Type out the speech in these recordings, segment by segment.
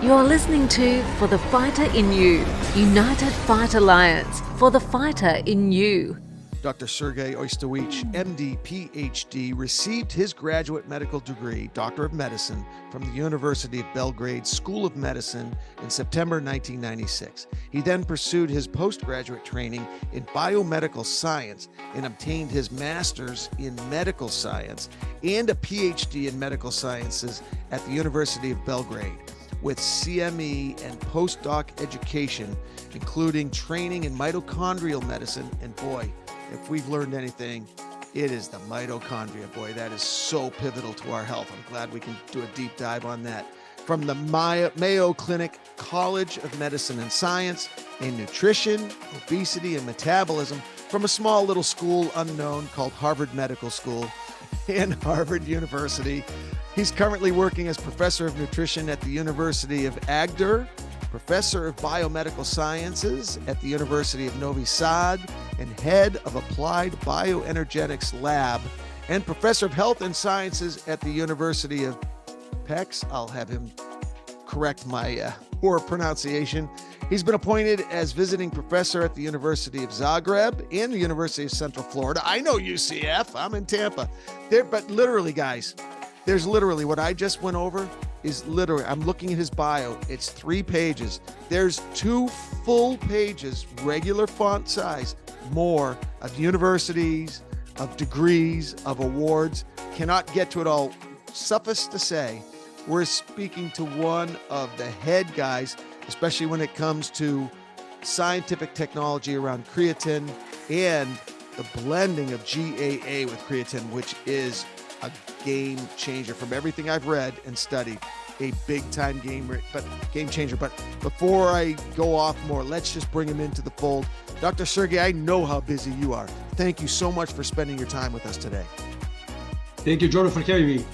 You're listening to For the Fighter in You, United Fight Alliance, for the fighter in you. Dr. Sergey Oistowich, MD, PhD, received his graduate medical degree, Doctor of Medicine, from the University of Belgrade School of Medicine in September 1996. He then pursued his postgraduate training in biomedical science and obtained his master's in medical science and a PhD in medical sciences at the University of Belgrade, with CME and postdoc education, including training in mitochondrial medicine. And boy, if we've learned anything, it is the mitochondria. Boy, that is so pivotal to our health. I'm glad we can do a deep dive on that. From the Mayo Clinic College of Medicine and Science in nutrition, obesity, and metabolism, from a small little school unknown called Harvard Medical School and Harvard University. He's currently working as professor of nutrition at the University of Agder, professor of biomedical sciences at the University of Novi Sad, and head of applied bioenergetics lab, and professor of health and sciences at the University of Pécs. I'll have him correct my poor pronunciation. He's been appointed as visiting professor at the University of Zagreb and the University of Central Florida. I know UCF. I'm in Tampa. But literally, guys, there's literally what I just went over is literally, I'm looking at his bio. It's 3 pages. There's 2 full pages, regular font size, more of universities, of degrees, of awards. Cannot get to it all. Suffice to say, we're speaking to one of the head guys, especially when it comes to scientific technology around creatine and the blending of GAA with creatine, which is a game changer from everything I've read and studied. A big time game changer. But before I go off more, let's just bring him into the fold. Dr. Sergey, I know how busy you are. Thank you so much for spending your time with us today. Thank you, Jordan, for having me.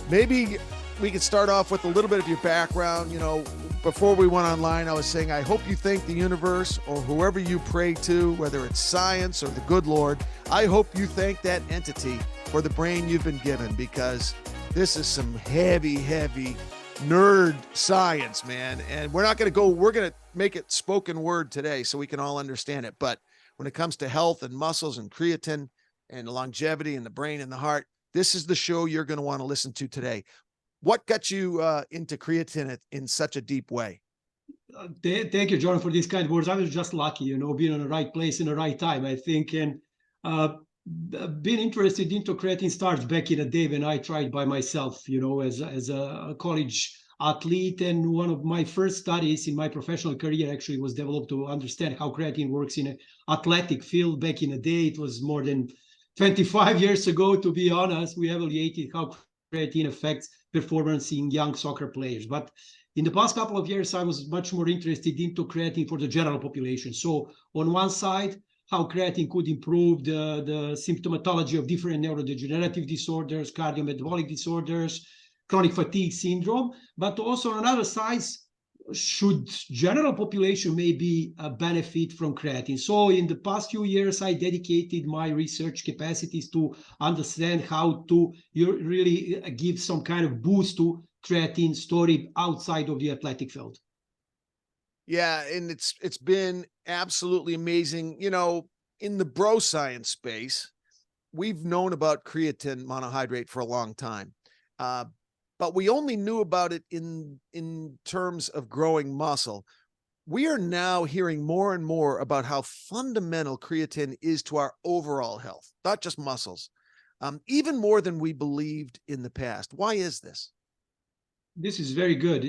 Maybe we could start off with a little bit of your background. You know, before we went online, I was saying, I hope you thank the universe or whoever you pray to, whether it's science or the good Lord. I hope you thank that entity for the brain you've been given, because this is some heavy nerd science, man. And we're going to make it spoken word today so we can all understand it. But when it comes to health and muscles and creatine and longevity and the brain and the heart, this is the show you're going to want to listen to today. What got you into creatine in such a deep way? Thank you, Jordan, for these kind words. I was just lucky, being in the right place in the right time, I think. And being interested into creatine starts back in the day when I tried by myself, as a college athlete. And one of my first studies in my professional career actually was developed to understand how creatine works in an athletic field. Back in the day, it was more than 25 years ago, to be honest. We evaluated how creatine affects performance in young soccer players. But in the past couple of years, I was much more interested into creatine for the general population. So on one side, how creatine could improve the symptomatology of different neurodegenerative disorders, cardiometabolic disorders, chronic fatigue syndrome, but also on another side, should general population maybe benefit from creatine. So in the past few years, I dedicated my research capacities to understand how to really give some kind of boost to creatine story outside of the athletic field. Yeah, and it's been absolutely amazing. In the bro science space, we've known about creatine monohydrate for a long time. But we only knew about it in terms of growing muscle. We are now hearing more and more about how fundamental creatine is to our overall health, not just muscles, even more than we believed in the past. Why is this? This is very good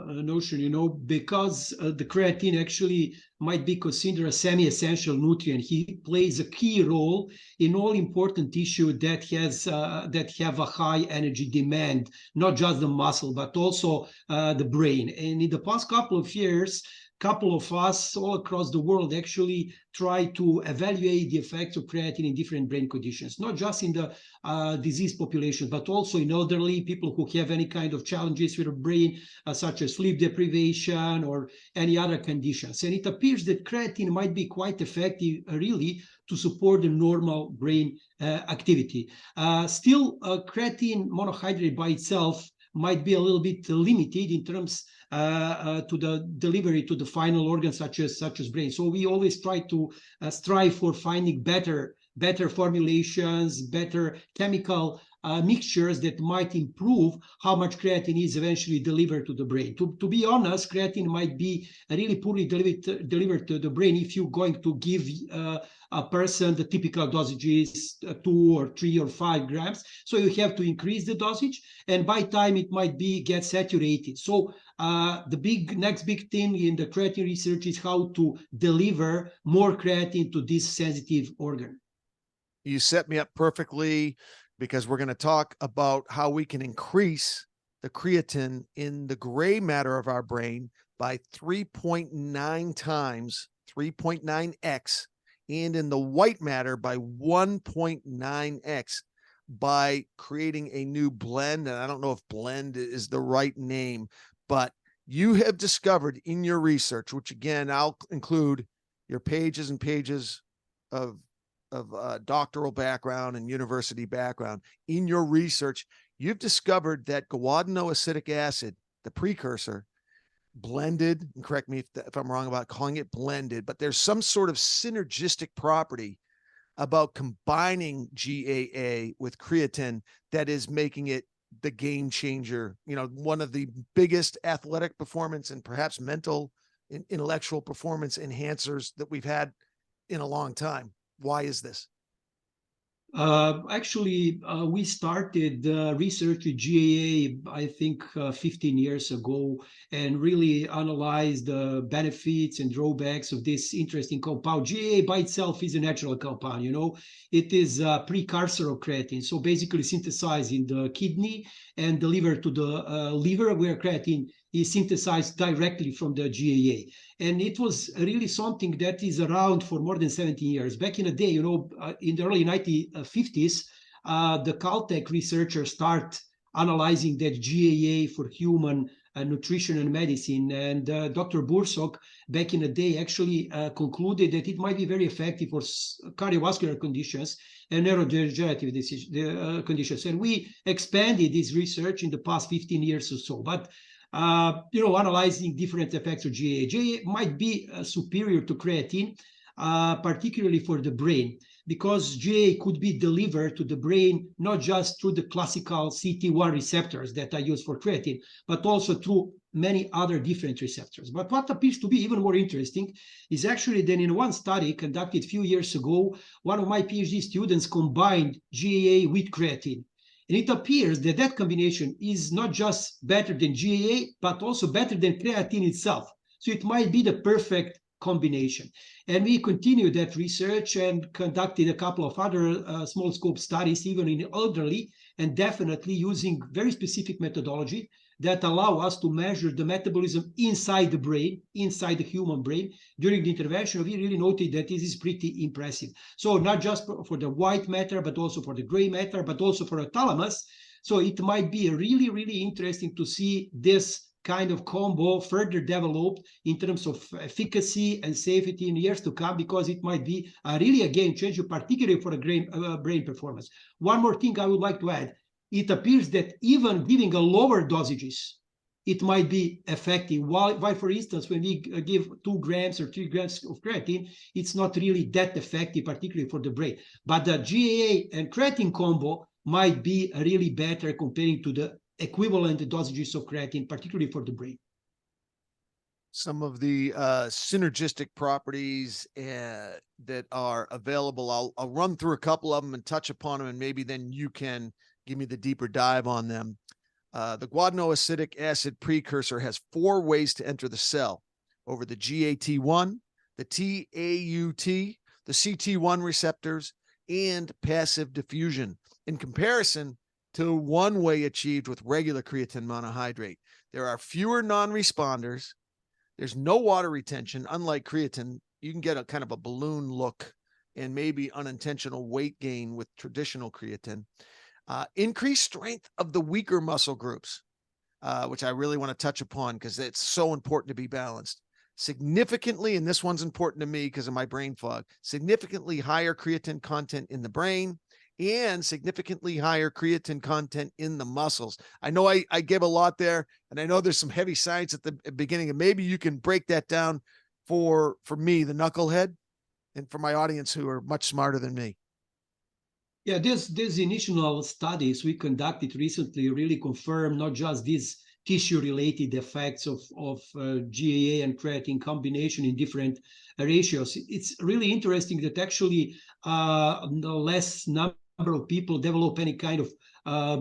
notion, because the creatine actually might be considered a semi-essential nutrient. He plays a key role in all important tissue that have a high energy demand, not just the muscle, but also the brain. And in the past couple of years, couple of us all across the world actually try to evaluate the effects of creatine in different brain conditions, not just in the disease population, but also in elderly people who have any kind of challenges with the brain, such as sleep deprivation or any other conditions. And it appears that creatine might be quite effective, really, to support the normal brain activity. Still, creatine monohydrate by itself might be a little bit limited in terms to the delivery to the final organs such as brain. So we always try to strive for finding better formulations, better chemical mixtures that might improve how much creatine is eventually delivered to the brain. To be honest, creatine might be really poorly delivered to the brain if you're going to give a person the typical dosages 2 or 3 or 5 grams. So you have to increase the dosage, and by time it might get saturated. So the next big thing in the creatine research is how to deliver more creatine to this sensitive organ. You set me up perfectly, because we're going to talk about how we can increase the creatine in the gray matter of our brain by 3.9 times, 3.9x, and in the white matter by 1.9x by creating a new blend. And I don't know if blend is the right name, but you have discovered in your research, which again, I'll include your pages and pages of doctoral background and university background. In your research, you've discovered that guanidinoacetic acid, the precursor, blended, and correct me if I'm wrong about calling it blended, but there's some sort of synergistic property about combining GAA with creatine that is making it the game changer, one of the biggest athletic performance and perhaps mental and intellectual performance enhancers that we've had in a long time. Why is this? Actually, we started research with GAA, I think 15 years ago, and really analyzed the benefits and drawbacks of this interesting compound. GAA by itself is a natural compound, It is a precursor of creatine, so basically synthesized in the kidney and delivered to the liver, where creatine is synthesized directly from the GAA. And it was really something that is around for more than 17 years. Back in the day, in the early 1950s, the Caltech researchers start analyzing that GAA for human nutrition and medicine. And Dr. Bursok, back in the day, actually concluded that it might be very effective for cardiovascular conditions and neurodegenerative conditions. And we expanded this research in the past 15 years or so. But analyzing different effects of GAA. GAA might be superior to creatine, particularly for the brain, because GAA could be delivered to the brain not just through the classical CT1 receptors that are used for creatine, but also through many other different receptors. But what appears to be even more interesting is actually that in one study conducted a few years ago, one of my PhD students combined GAA with creatine. And it appears that that combination is not just better than GAA, but also better than creatine itself. So it might be the perfect combination. And we continued that research and conducted a couple of other small scope studies, even in elderly, and definitely using very specific methodology that allow us to measure the metabolism inside the brain, inside the human brain. During the intervention, we really noted that this is pretty impressive. So not just for the white matter, but also for the gray matter, but also for the thalamus. So it might be really, really interesting to see this kind of combo further developed in terms of efficacy and safety in years to come, because it might be really a game changer, particularly for the brain performance. One more thing I would like to add. It appears that even giving a lower dosages, it might be effective. While for instance, when we give 2 grams or 3 grams of creatine, it's not really that effective, particularly for the brain. But the GAA and creatine combo might be really better comparing to the equivalent dosages of creatine, particularly for the brain. Some of the synergistic properties that are available, I'll run through a couple of them and touch upon them, and maybe then you can give me the deeper dive on them. The guanidinoacetic acid precursor has 4 ways to enter the cell: over the GAT1, the TAUT, the CT1 receptors, and passive diffusion, in comparison to one way achieved with regular creatine monohydrate. There are fewer non-responders. There's no water retention. Unlike creatine, you can get a kind of a balloon look and maybe unintentional weight gain with traditional creatine. Increased strength of the weaker muscle groups, which I really want to touch upon because it's so important to be balanced. Significantly, and this one's important to me because of my brain fog, significantly higher creatine content in the brain and significantly higher creatine content in the muscles. I know I give a lot there, and I know there's some heavy science at the beginning, and maybe you can break that down for me, the knucklehead, and for my audience who are much smarter than me. Yeah, these initial studies we conducted recently really confirm not just these tissue-related effects of GAA and creatine combination in different ratios. It's really interesting that actually the less number of people develop any kind of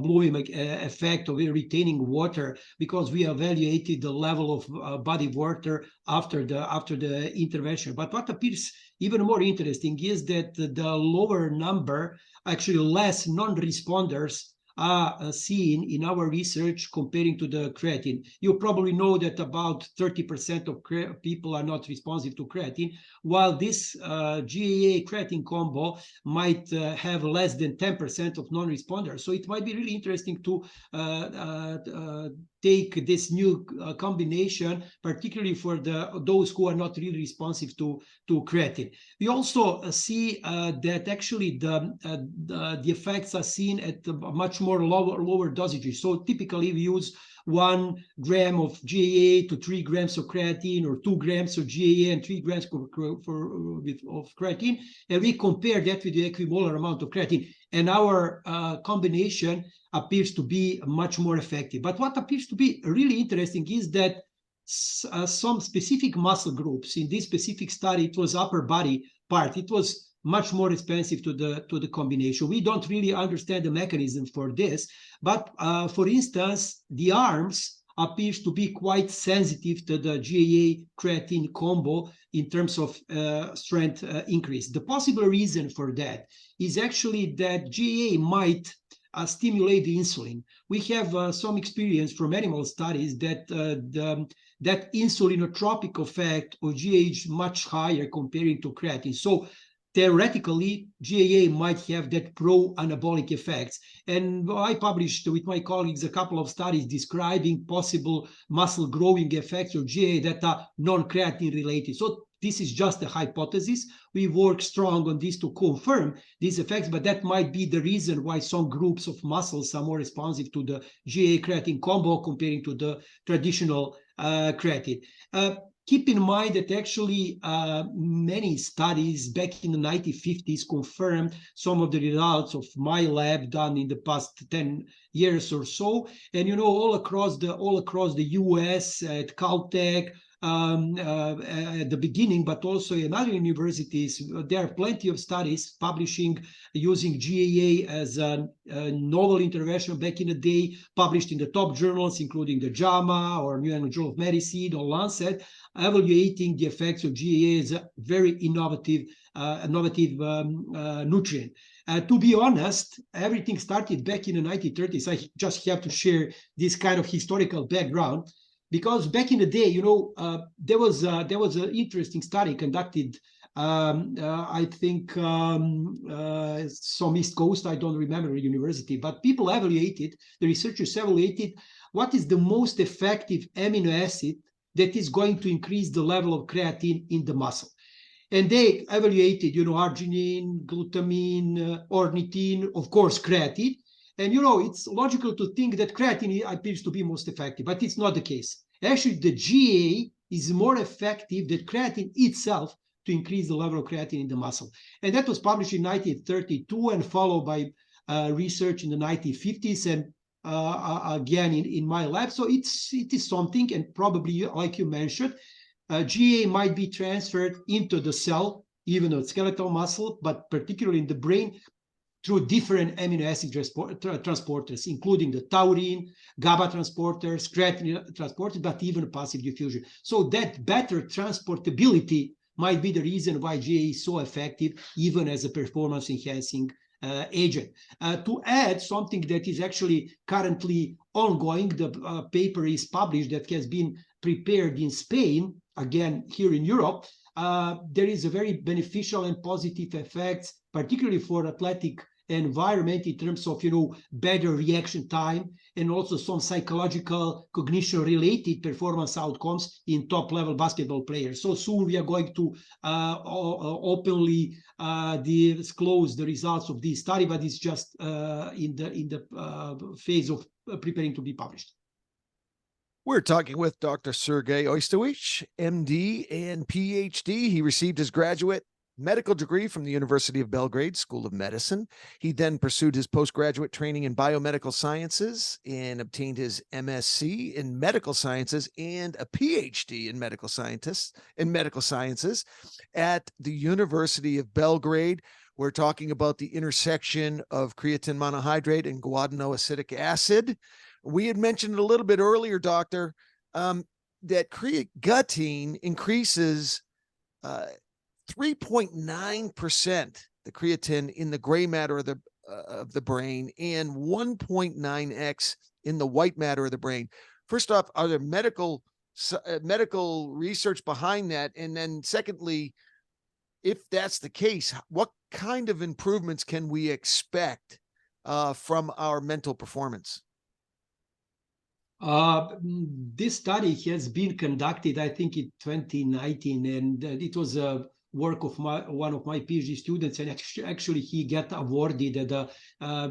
blowing effect of retaining water, because we evaluated the level of body water after the intervention. But what appears even more interesting is that the lower number, actually less non-responders, are seen in our research comparing to the creatine. You probably know that about 30% of people are not responsive to creatine, while this GAA creatine combo might have less than 10% of non-responders. So it might be really interesting to take this new combination, particularly for those who are not really responsive to creatine. We also see that actually the effects are seen at much more lower dosages. So typically we use 1 gram of GAA to 3 grams of creatine, or 2 grams of GAA and 3 grams of creatine, and we compare that with the equimolar amount of creatine, and our combination appears to be much more effective. But what appears to be really interesting is that some specific muscle groups in this specific study, it was upper body part, it was much more responsive to the combination. We don't really understand the mechanism for this, but for instance, the arms appears to be quite sensitive to the GAA creatine combo in terms of strength increase. The possible reason for that is actually that GAA might stimulate the insulin. We have some experience from animal studies that that insulinotropic effect of GAA is much higher comparing to creatine. So theoretically, GAA might have that pro-anabolic effects. And I published with my colleagues a couple of studies describing possible muscle growing effects of GAA that are non-creatine related. So this is just a hypothesis. We work strong on this to confirm these effects, but that might be the reason why some groups of muscles are more responsive to the GAA creatine combo comparing to the traditional creatine. Keep in mind that actually many studies back in the 1950s confirmed some of the results of my lab done in the past 10 years or so. And you know, all across the US, at Caltech, at the beginning, but also in other universities, there are plenty of studies publishing using GAA as a novel intervention back in the day, published in the top journals, including the JAMA or New England Journal of Medicine or Lancet, evaluating the effects of GAA as a very innovative nutrient. To be honest, everything started back in the 1930s. I just have to share this kind of historical background, because back in the day, you know, there was an interesting study conducted, I think some East Coast, I don't remember the university, but the researchers evaluated what is the most effective amino acid that is going to increase the level of creatine in the muscle. And they evaluated, you know, arginine, glutamine, ornithine, of course, creatine. And, you know, it's logical to think that creatine appears to be most effective, but it's not the case. Actually, the GAA is more effective than creatine itself to increase the level of creatine in the muscle. And that was published in 1932 and followed by research in the 1950s and again in my lab. So it is something, and probably, like you mentioned, GAA might be transferred into the cell, even though it's skeletal muscle, but particularly in the brain, through different amino acid transporters, including the taurine, GABA transporters, creatine transporters, but even passive diffusion. So that better transportability might be the reason why GAA is so effective, even as a performance-enhancing agent. To add something that is actually currently ongoing, the paper is published that has been prepared in Spain, again here in Europe. There is a very beneficial and positive effects, particularly for athletic environment in terms of, better reaction time, and also some psychological cognition related performance outcomes in top level basketball players. So soon we are going to openly disclose the results of this study, but it's just in the phase of preparing to be published. We're talking with Dr. Sergey Oistowich, MD and PhD. He received his graduate medical degree from the University of Belgrade School of Medicine. He then pursued his postgraduate training in biomedical sciences and obtained his MSc in medical sciences and a PhD in medical sciences at the University of Belgrade. We're talking about the intersection of creatine monohydrate and guanidinoacetic acid. We had mentioned a little bit earlier, doctor, that creatine increases 3.9% the creatine in the gray matter of the brain and 1.9x in the white matter of the brain. First off, are there medical research behind that? And then secondly, if that's the case, what kind of improvements can we expect from our mental performance? This study has been conducted, I think, in 2019, and it was a work of one of my PhD students, and actually he got awarded at the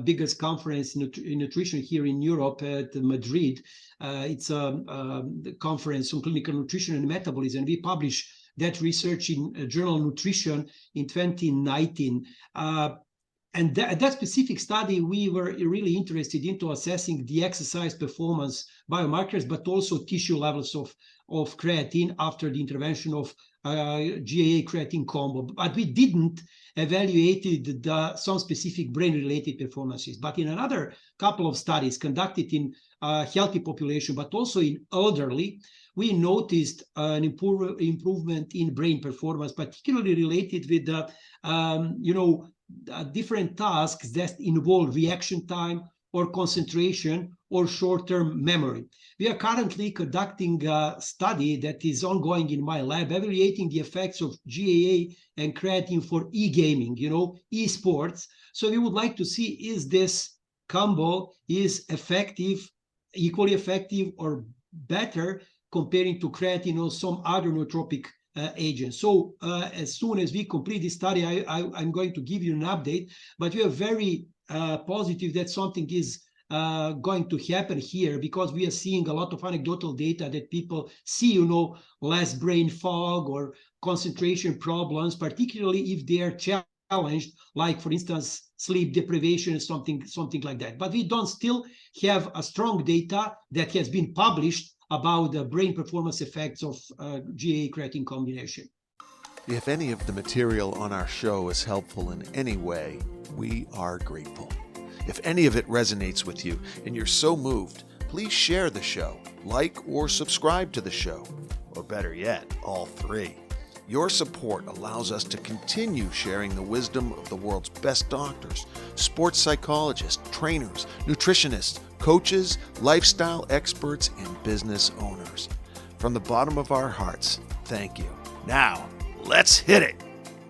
biggest conference in nutrition here in Europe at Madrid. It's a conference on clinical nutrition and metabolism, and we published that research in Journal Nutrition in 2019. And that specific study, we were really interested into assessing the exercise performance biomarkers, but also tissue levels of creatine after the intervention of GAA creatine combo. But we didn't evaluate some specific brain-related performances. But in another couple of studies conducted in healthy population, but also in elderly, we noticed an improvement in brain performance, particularly related with different tasks that involve reaction time or concentration or short-term memory. We are currently conducting a study that is ongoing in my lab, evaluating the effects of GAA and creatine for e-gaming, e-sports. So we would like to see, is this combo is effective, equally effective, or better comparing to creatine or some other nootropic agents. So as soon as we complete this study, I'm going to give you an update, but we are very positive that something is going to happen here, because we are seeing a lot of anecdotal data that people see, less brain fog or concentration problems, particularly if they are challenged, like for instance, sleep deprivation, something like that. But we don't still have a strong data that has been published about the brain performance effects of GAA creatine combination. If any of the material on our show is helpful in any way, we are grateful. If any of it resonates with you and you're so moved, please share the show, like or subscribe to the show, or better yet, all three. Your support allows us to continue sharing the wisdom of the world's best doctors, sports psychologists, trainers, nutritionists, coaches, lifestyle experts, and business owners. From the bottom of our hearts, thank you. Now, let's hit it.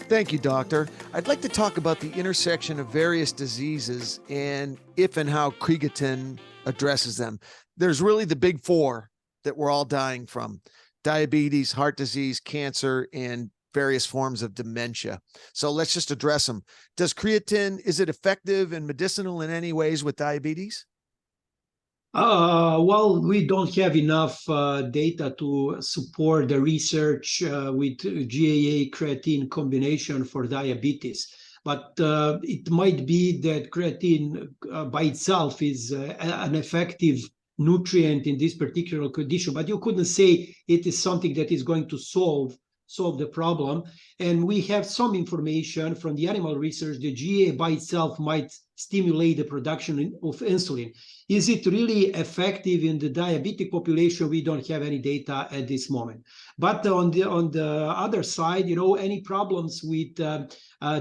Thank you, Doctor. I'd like to talk about the intersection of various diseases and if and how Cregaatine addresses them. There's really the big four that we're all dying from: diabetes, heart disease, cancer, and various forms of dementia. So let's just address them. Does creatine, is it effective and medicinal in any ways with diabetes? Well, we don't have enough data to support the research with GAA creatine combination for diabetes. But it might be that creatine by itself is an effective nutrient in this particular condition, but you couldn't say it is something that is going to solve the problem. And we have some information from the animal research that GAA by itself might stimulate the production of insulin. Is it really effective in the diabetic population? We don't have any data at this moment. But on the other side, any problems with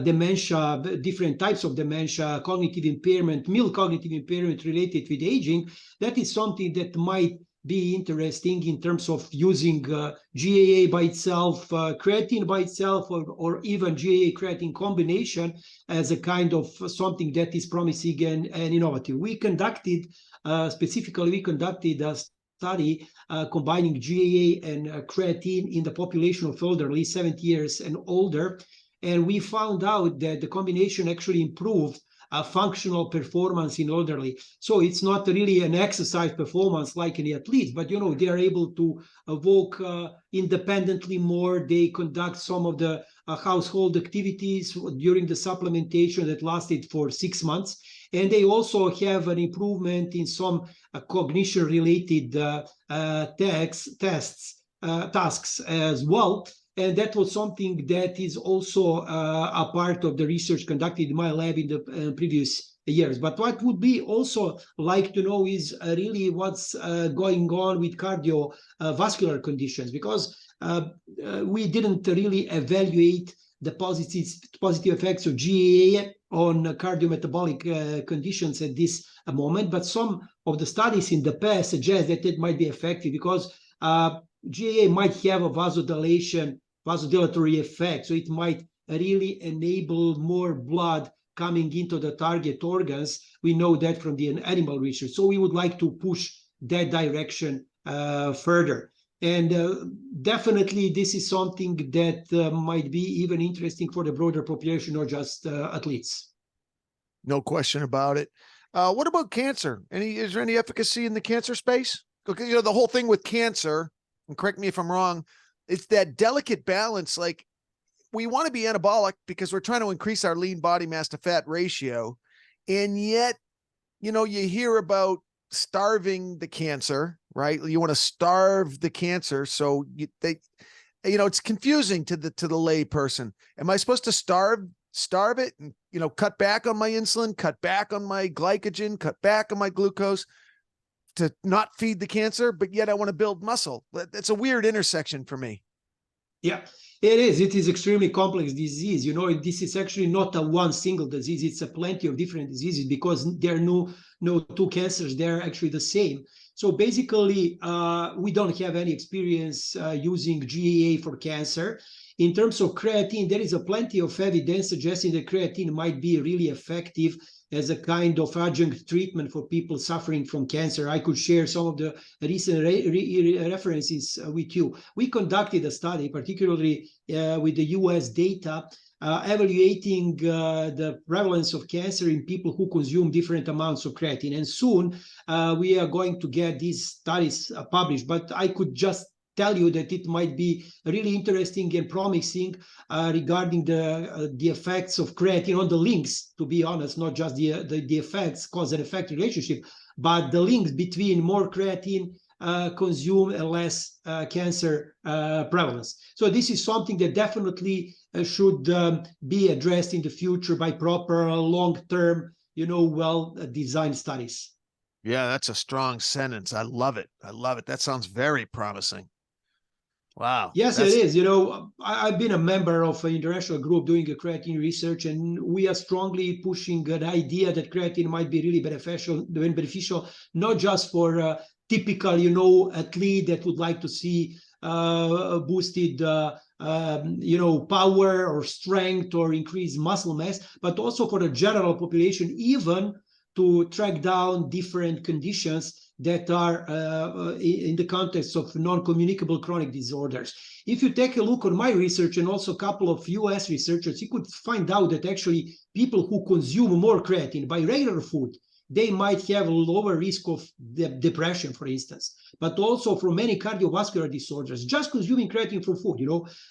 dementia, different types of dementia, cognitive impairment, mild cognitive impairment related with aging, that is something that might be interesting in terms of using GAA by itself, creatine by itself, or even GAA creatine combination as a kind of something that is promising and innovative. Specifically, we conducted a study combining GAA and creatine in the population of elderly, 70 years and older. And we found out that the combination actually improved functional performance in elderly. So it's not really an exercise performance like in the athletes, but they are able to walk independently more. They conduct some of the household activities during the supplementation that lasted for 6 months. And they also have an improvement in some cognition-related tasks as well. And that was something that is also a part of the research conducted in my lab in the previous years. But what would be also like to know is really what's going on with cardiovascular conditions, because we didn't really evaluate the positive effects of GAA on cardiometabolic conditions at this moment. But some of the studies in the past suggest that it might be effective because GAA might have a vasodilatory effect. So it might really enable more blood coming into the target organs. We know that from the animal research. So we would like to push that direction further. And definitely this is something that might be even interesting for the broader population, not just athletes. No question about it. What about cancer? Is there any efficacy in the cancer space? Because, the whole thing with cancer, and correct me if I'm wrong, it's that delicate balance. Like, we want to be anabolic because we're trying to increase our lean body mass to fat ratio. And yet, you hear about starving the cancer, right? You want to starve the cancer. So it's confusing to the lay person. Am I supposed to starve it and, cut back on my insulin, cut back on my glycogen, cut back on my glucose to not feed the cancer, but yet I want to build muscle? That's a weird intersection for me. Yeah, it is. It is extremely complex disease. This is actually not a one single disease. It's a plenty of different diseases because there are no two cancers. They're actually the same. So basically, we don't have any experience using GAA for cancer. In terms of creatine, there is a plenty of evidence suggesting that creatine might be really effective as a kind of adjunct treatment for people suffering from cancer. I could share some of the recent references with you. We conducted a study, particularly with the US data, evaluating the prevalence of cancer in people who consume different amounts of creatine. And soon we are going to get these studies published, but I could just tell you that it might be really interesting and promising regarding the effects of creatine on the links, to be honest, not just the effects, cause and effect relationship, but the links between more creatine consumed and less cancer prevalence. So this is something that definitely should be addressed in the future by proper long-term, well-designed studies. Yeah, that's a strong sentence. I love it. That sounds very promising. Wow. Yes, it is. I've been a member of an international group doing a creatine research, and we are strongly pushing the idea that creatine might be really beneficial, not just for a typical, athlete that would like to see boosted, power or strength or increased muscle mass, but also for the general population, even to track down different conditions that are in the context of non-communicable chronic disorders. If you take a look on my research and also a couple of US researchers, you could find out that actually people who consume more creatine by regular food, they might have a lower risk of depression, for instance, but also for many cardiovascular disorders, just consuming creatine from food,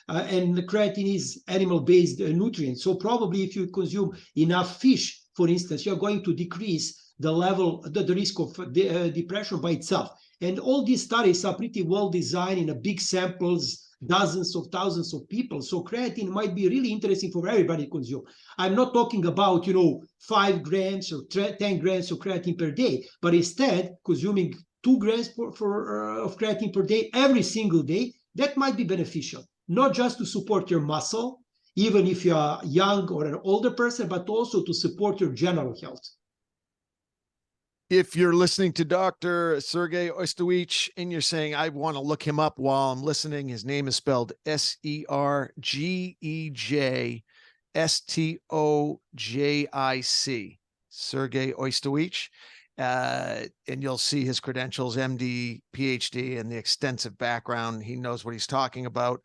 and the creatine is animal-based nutrient. So probably if you consume enough fish, for instance, you're going to decrease the risk of depression by itself. And all these studies are pretty well designed in a big samples, dozens of thousands of people. So creatine might be really interesting for everybody to consume. I'm not talking about, 5 grams or 10 grams of creatine per day, but instead consuming 2 grams of creatine per day every single day. That might be beneficial, not just to support your muscle, even if you are young or an older person, but also to support your general health. If you're listening to Dr. Sergey Oistowich and you're saying, I want to look him up while I'm listening, his name is spelled Sergejstojic, Sergey Oistowich. And you'll see his credentials, MD, PhD, and the extensive background. He knows what he's talking about.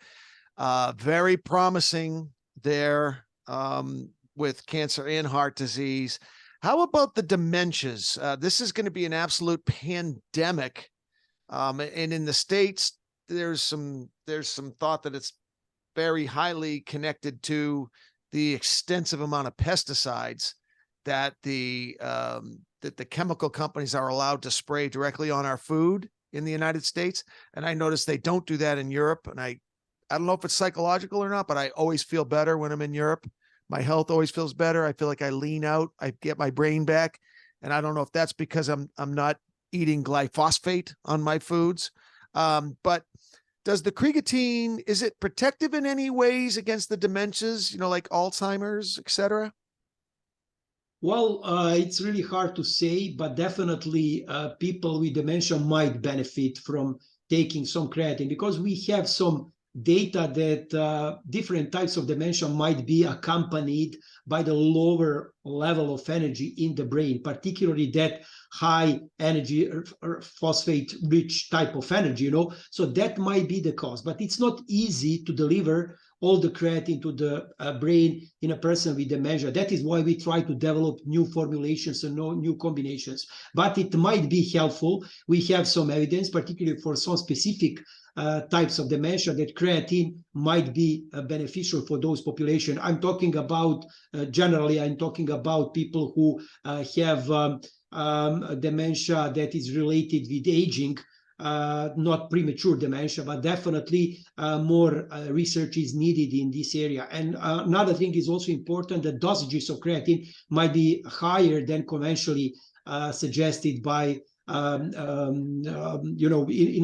Very promising there with cancer and heart disease. How about the dementias? This is going to be an absolute pandemic. And in the States, there's some thought that it's very highly connected to the extensive amount of pesticides that the chemical companies are allowed to spray directly on our food in the United States. And I noticed they don't do that in Europe. And I don't know if it's psychological or not, but I always feel better when I'm in Europe. My health always feels better. I feel like I lean out, I get my brain back. And I don't know if that's because I'm not eating glyphosate on my foods. But does the creatine, is it protective in any ways against the dementias, like Alzheimer's, et cetera? Well, it's really hard to say, but definitely people with dementia might benefit from taking some creatine, because we have some data that different types of dementia might be accompanied by the lower level of energy in the brain, particularly that high energy or phosphate rich type of energy, so that might be the cause. But it's not easy to deliver all the creatine to the brain in a person with dementia. That is why we try to develop new formulations and new combinations. But it might be helpful. We have some evidence, particularly for some specific types of dementia, that creatine might be beneficial for those population. I'm talking about, generally, I'm talking about people who have dementia that is related with aging, not premature dementia, but definitely more research is needed in this area. And another thing is also important, that dosages of creatine might be higher than conventionally suggested by in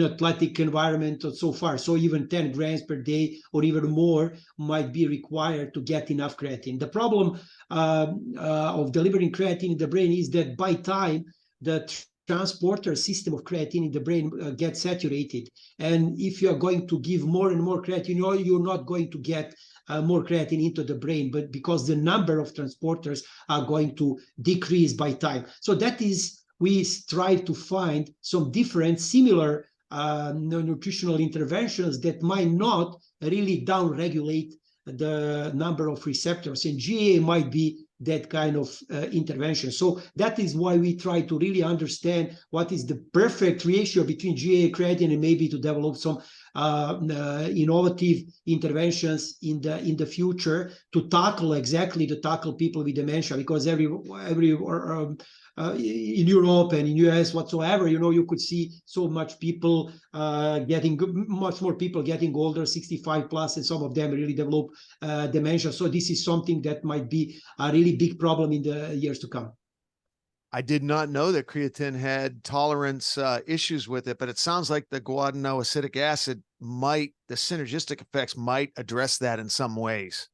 athletic environment so far. So even 10 grams per day or even more might be required to get enough creatine. The problem of delivering creatine in the brain is that by time the transporter system of creatine in the brain gets saturated, and if you are going to give more and more creatine, you're not going to get more creatine into the brain, but because the number of transporters are going to decrease by time. So that is, we strive to find some different similar nutritional interventions that might not really downregulate the number of receptors, and GAA might be that kind of intervention. So that is why we try to really understand what is the perfect ratio between GAA, creatine, and maybe to develop some innovative interventions in the future to tackle people with dementia, because every in Europe and in US whatsoever, you could see so much people much more people getting older, 65 plus, and some of them really develop dementia. So this is something that might be a really big problem in the years to come. I did not know that creatine had tolerance issues with it, but it sounds like the guadenoacetic acid the synergistic effects might address that in some ways.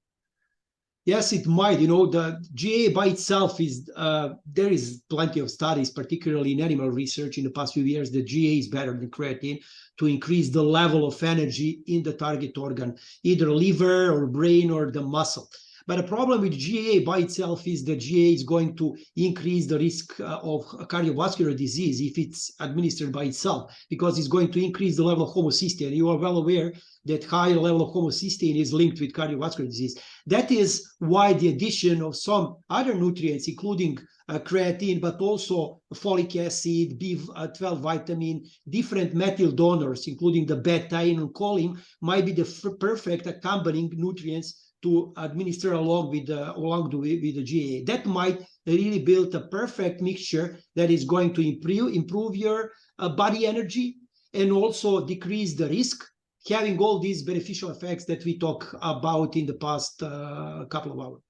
Yes, it might. The GAA by itself is, there is plenty of studies, particularly in animal research in the past few years, that GAA is better than creatine to increase the level of energy in the target organ, either liver or brain or the muscle. But the problem with GAA by itself is that GAA is going to increase the risk of cardiovascular disease if it's administered by itself, because it's going to increase the level of homocysteine. You are well aware that higher level of homocysteine is linked with cardiovascular disease. That is why the addition of some other nutrients, including creatine, but also folic acid, B12 vitamin, different methyl donors, including the betaine and choline, might be the perfect accompanying nutrients to administer along with the GAA. That might really build a perfect mixture that is going to improve your body energy and also decrease the risk, having all these beneficial effects that we talk about in the past couple of hours.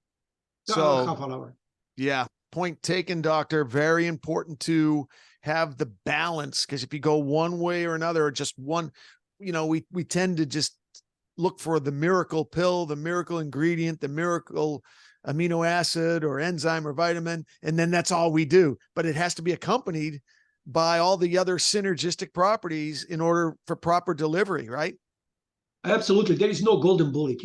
So half an hour. Yeah, point taken, doctor. Very important to have the balance, because if you go one way or another, or just one, we tend to just look for the miracle pill, the miracle ingredient, the miracle amino acid or enzyme or vitamin, and then that's all we do. But it has to be accompanied by all the other synergistic properties in order for proper delivery, right? Absolutely. There is no golden bullet,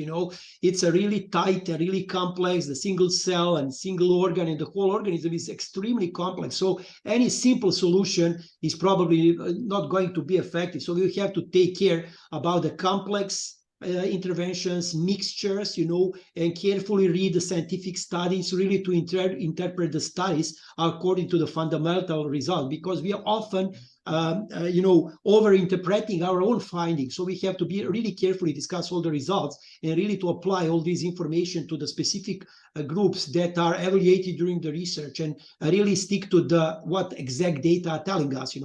It's a really tight, a really complex, the single cell and single organ, and the whole organism is extremely complex. So any simple solution is probably not going to be effective. So you have to take care about the complex interventions, mixtures, and carefully read the scientific studies, really to interpret the studies according to the fundamental result, because we are often over-interpreting our own findings. So we have to be really carefully discuss all the results and really to apply all this information to the specific groups that are evaluated during the research, and really stick to what exact data are telling us,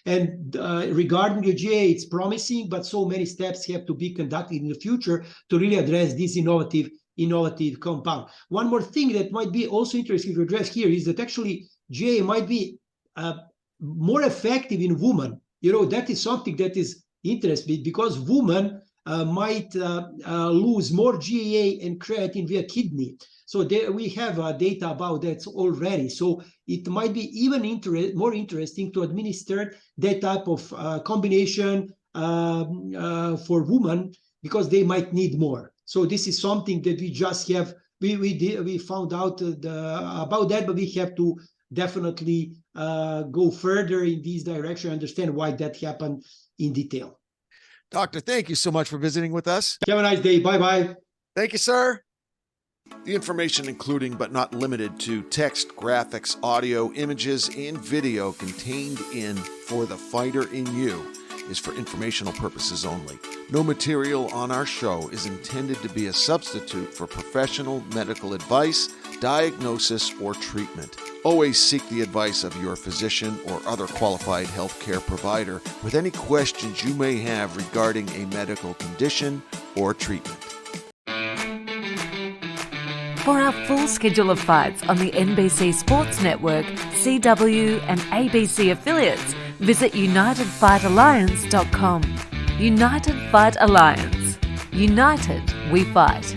And regarding the GA, it's promising, but so many steps have to be conducted in the future to really address this innovative compound. One more thing that might be also interesting to address here is that actually GA might be more effective in women. That is something that is interesting, because women might lose more GAA and creatine via kidney. So we have data about that already. So it might be even more interesting to administer that type of combination for women, because they might need more. So this is something that we just have, we found out about that, but we have to definitely go further in this direction, understand why that happened in detail. Doctor, thank you so much for visiting with us. Have a nice day. Bye-bye. Thank you, sir. The information, including but not limited to text, graphics, audio, images, and video contained in For the Fighter in You, is for informational purposes only. No material on our show is intended to be a substitute for professional medical advice, diagnosis, or treatment. Always seek the advice of your physician or other qualified healthcare provider with any questions you may have regarding a medical condition or treatment. For our full schedule of fights on the NBC Sports Network, CW and ABC affiliates, visit UnitedFightAlliance.com. United Fight Alliance. United we fight.